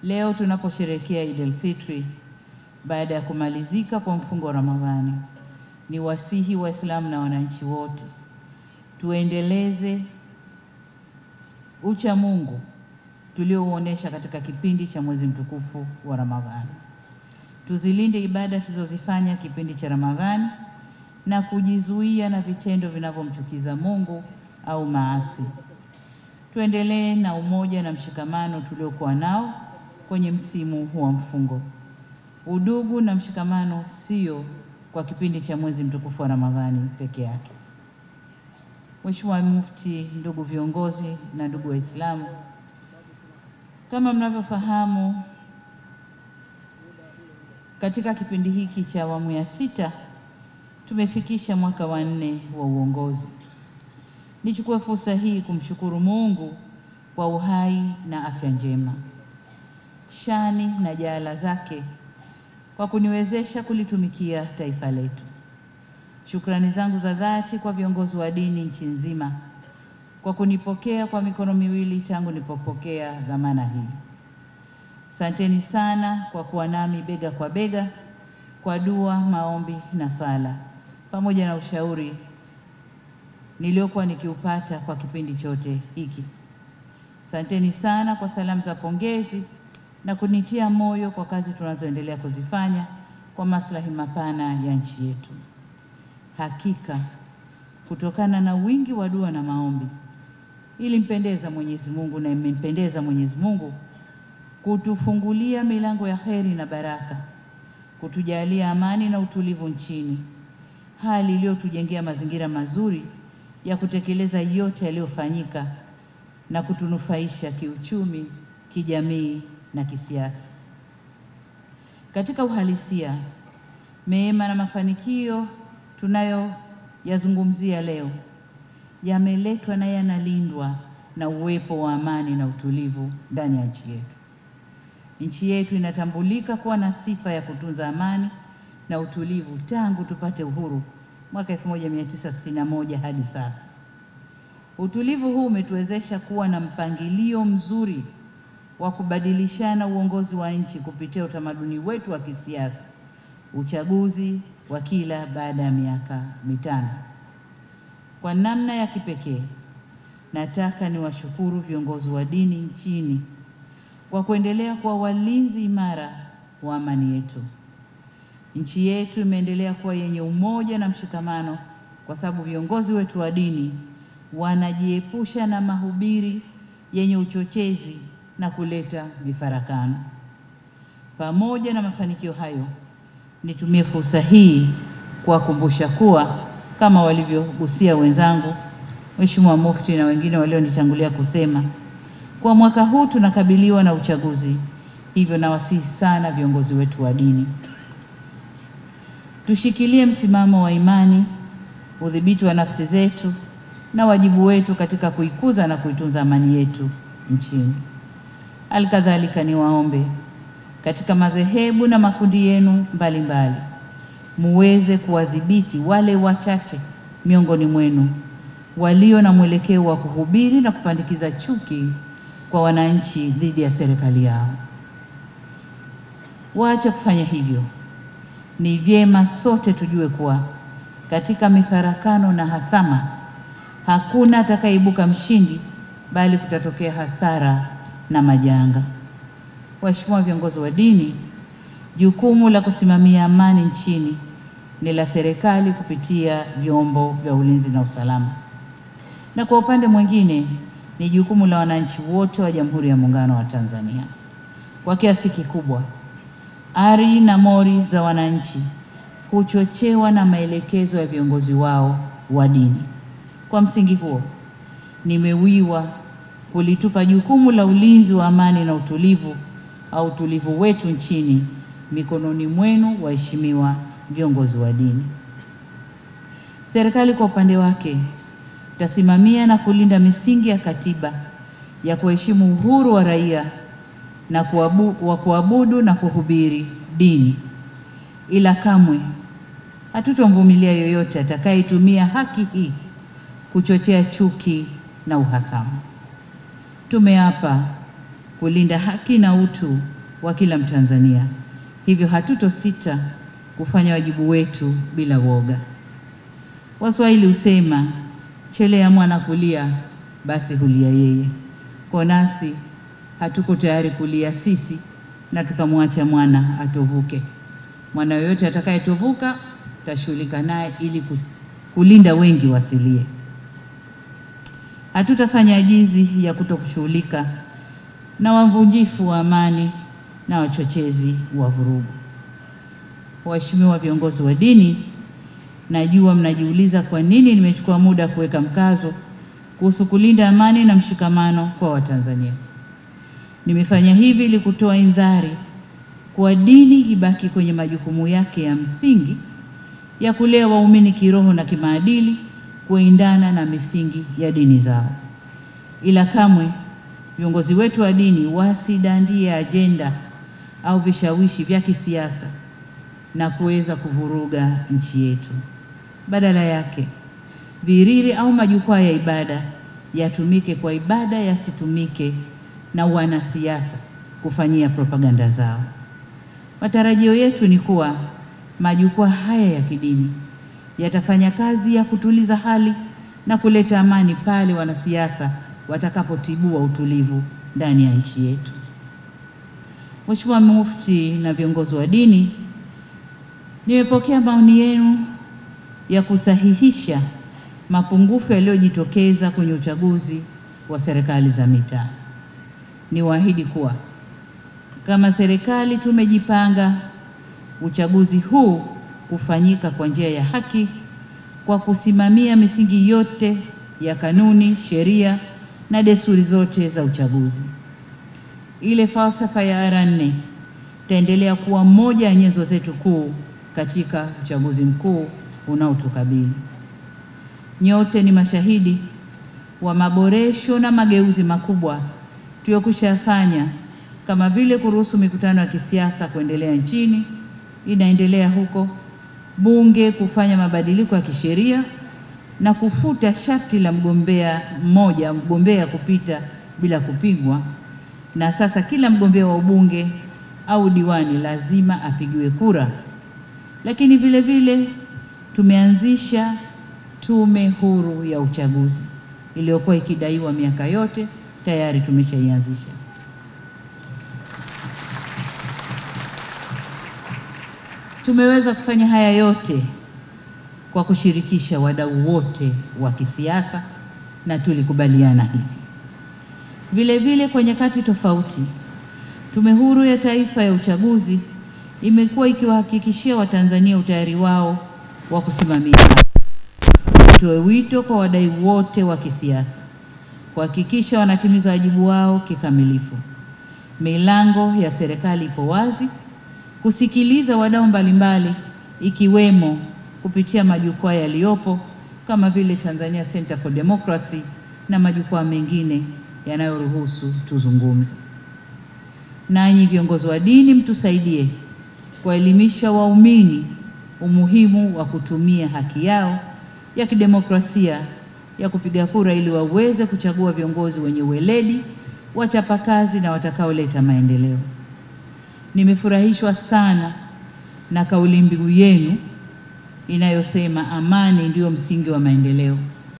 Leo tunaposherehekea Eid al-Fitri baada ya kumalizika kwa mfungo wa Ramadhani, ni wasihi Waislamu na wananchi wote tuendeleze ucha Mungu tuliouonesha katika kipindi cha mwezi mtukufu wa Ramadhani. Tuzilinde ibada tulizozifanya kipindi cha Ramadhani na kujizuia na vitendo vinavyomchukiza Mungu au maasi. Tuendelee na umoja na mshikamano tuliokuwa nao kwenye msimu wa mfungo. Udugu na mshikamano sio kwa kipindi cha mwezi mtukufu wa Ramadhani peke yake. Mheshimiwa Mufti, ndugu viongozi na ndugu Waislamu, kama mnavyofahamu, katika kipindi hiki cha awamu ya 6 tumefikisha mwaka wa 4 wa uongozi. Nichukue fursa hii kumshukuru Mungu kwa uhai na afya njema, shani na jaala zake kwa kuniwezesha kulitumikia taifa letu. Shukrani zangu za dhati kwa viongozi wa dini nchi nzima kwa kunipokea kwa mikono miwili tangu nilipopokea dhamana hii. Asanteni sana kwa kuwa nami bega kwa bega kwa dua, maombi na sala, pamoja na ushauri niliokuwa nikiupata kwa kipindi chote hiki. Asanteni sana kwa salamu za pongezi na kunitia moyo kwa kazi tunazoendelea kuzifanya kwa maslahi mapana ya nchi yetu. Hakika kutokana na wingi wa dua na maombi ilimpendeza Mwenyezi Mungu na imempendeza Mwenyezi Mungu kutufungulia milango ya kheri na baraka, kutujalia amani na utulivu nchini, hali iliyotujengea mazingira mazuri ya kutekeleza yote yaliyofanyika na kutunufaisha kiuchumi, kijamii na kisiasa. Katika uhalisia, mema na mafanikio tunayoyazungumzia leo yameletwa na yanalindwa na uwepo wa amani na utulivu ndani ya nchi yetu. Nchi yetu inatambulika kuwa na sifa ya kutunza amani na utulivu tangu tupate uhuru mwaka 1961 hadi sasa. Utulivu huu umetuwezesha kuwa na mpangilio mzuri wa kubadilishana uongozi wa nchi kupitia utamaduni wetu wa kisiasa, uchaguzi wa kila baada ya miaka 5. Kwa namna ya kipekee, nataka niwashukuru viongozi wa dini nchini kwa kuendelea kuwa walinzi imara wa amani yetu. Nchi yetu imeendelea kuwa yenye umoja na mshikamano kwa sababu viongozi wetu wa dini wanajiepusha na mahubiri yenye uchochezi na kuleta mifarakano. Pamoja na mafanikio hayo, nitumie fursa hii kuwakumbusha kuwa kama walivyogusia wenzangu, Mheshimiwa Mufti na wengine walionitangulia kusema, kwa mwaka huu tunakabiliwa na uchaguzi. Hivyo nawasihi sana viongozi wetu wa dini tushikilie msimamo wa imani, udhibiti wa nafsi zetu na wajibu wetu katika kuikuza na kuitunza amani yetu nchini. Alikadhalika niwaombe katika madhehebu na makundi yenu mbalimbali muweze kuwadhibiti wale wachache miongoni mwenu walio na mwelekeo wa kuhubiri na kupandikiza chuki kwa wananchi dhidi ya serikali yao. Waache kufanya hivyo. Ni vyema sote tujue kuwa katika mifarakano na hasama hakuna atakayeibuka mshindi, bali kutatokea hasara na majanga. Waheshimiwa viongozi wa dini, jukumu la kusimamia amani nchini ni la serikali kupitia vyombo vya ulinzi na usalama, na kwa upande mwingine ni jukumu la wananchi wote wa Jamhuri ya Muungano wa Tanzania. Kwa kiasi kikubwa, ari na mori za wananchi huchochewa na maelekezo ya viongozi wao wa dini. Kwa msingi huo, nimewiwa kulitupa jukumu la ulinzi wa amani na utulivu wetu nchini mikononi mwenu, waheshimiwa viongozi wa dini. Serikali kwa upande wake itasimamia na kulinda misingi ya katiba ya kuheshimu uhuru wa raia na kuabudu na kuhubiri dini, ila kamwe hatutomvumilia yoyote atakayetumia haki hii kuchochea chuki na uhasama. Tumeapa kulinda haki na utu wa kila Mtanzania. Hivyo hatutosita kufanya wajibu wetu bila woga. Waswahili husema chelea mwana kulia basi hulia yeye. Kwa nasi hatuko tayari kulia sisi na tukamwacha mwana atovuke. Mwana yoyote atakayetovuka tutashughulika naye ili kulinda wengi wasilie. Hatutafanya ajizi ya kutokushughulika na wavunjifu wa amani na wachochezi wa vurugu. Waheshimiwa viongozi wa dini, najua mnajiuliza kwa nini nimechukua muda kuweka mkazo kuhusu kulinda amani na mshikamano kwa Watanzania. Nimefanya hivi ili kutoa indhari kwa dini ibaki kwenye majukumu yake ya msingi ya kulea waumini kiroho na kimaadili kuendana na misingi ya dini zao. Ila kamwe viongozi wetu wa dini wasidandie ajenda au vishawishi vya kisiasa na kuweza kuvuruga nchi yetu. Badala yake, viriri au majukwaa ya ibada yatumike kwa ibada, yasitumike na wanasiasa kufanyia propaganda zao. Matarajio yetu ni kuwa majukwaa haya ya kidini yatafanya kazi ya kutuliza hali na kuleta amani pale wanasiasa watakapotibua utulivu ndani ya nchi yetu. Mheshimiwa Mufti na viongozi wa dini, nimepokea maoni yenu ya kusahihisha mapungufu yaliyojitokeza kwenye uchaguzi wa serikali za mitaa. Niwaahidi kuwa kama serikali tumejipanga uchaguzi huu kufanyika kwa njia ya haki kwa kusimamia misingi yote ya kanuni, sheria na desturi zote za uchaguzi. Ile falsafa ya R4 itaendelea kuwa moja ya nyenzo zetu kuu katika uchaguzi mkuu unaotukabili. Nyote ni mashahidi wa maboresho na mageuzi makubwa tuliyokushafanya, kama vile kuruhusu mikutano ya kisiasa kuendelea nchini, inaendelea huko, Bunge kufanya mabadiliko ya kisheria na kufuta sharti la mgombea kupita bila kupigwa, na sasa kila mgombea wa ubunge au diwani lazima apigiwe kura. Lakini vile vile tumeanzisha tume huru ya uchaguzi iliyokuwa ikidaiwa miaka yote, tayari tumeshaianzisha. Tumeweza kufanya haya yote kwa kushirikisha wadau wote wa kisiasa na tulikubaliana hivi. Vile vile kwa nyakati tofauti, Tume Huru ya Taifa ya Uchaguzi imekuwa ikiwahakikishia Watanzania utayari wao wa kusimamia. Tutoe wito kwa wadau wote wa kisiasa kuhakikisha wanatimiza wajibu wao kikamilifu. Milango ya serikali ipo wazi kusikiliza wadau mbalimbali, ikiwemo kupitia majukwaa yaliyopo kama vile Tanzania Center for Democracy na majukwaa mengine yanayoruhusu tuzungumze. Nanyi viongozi wa dini, mtusaidie kuelimisha waumini umuhimu wa kutumia haki yao ya kidemokrasia ya kupiga kura ili waweze kuchagua viongozi wenye weledi, wachapakazi na watakaoleta maendeleo. Nimefurahishwa sana na kauli mbiu yenu inayosema amani ndio msingi wa maendeleo.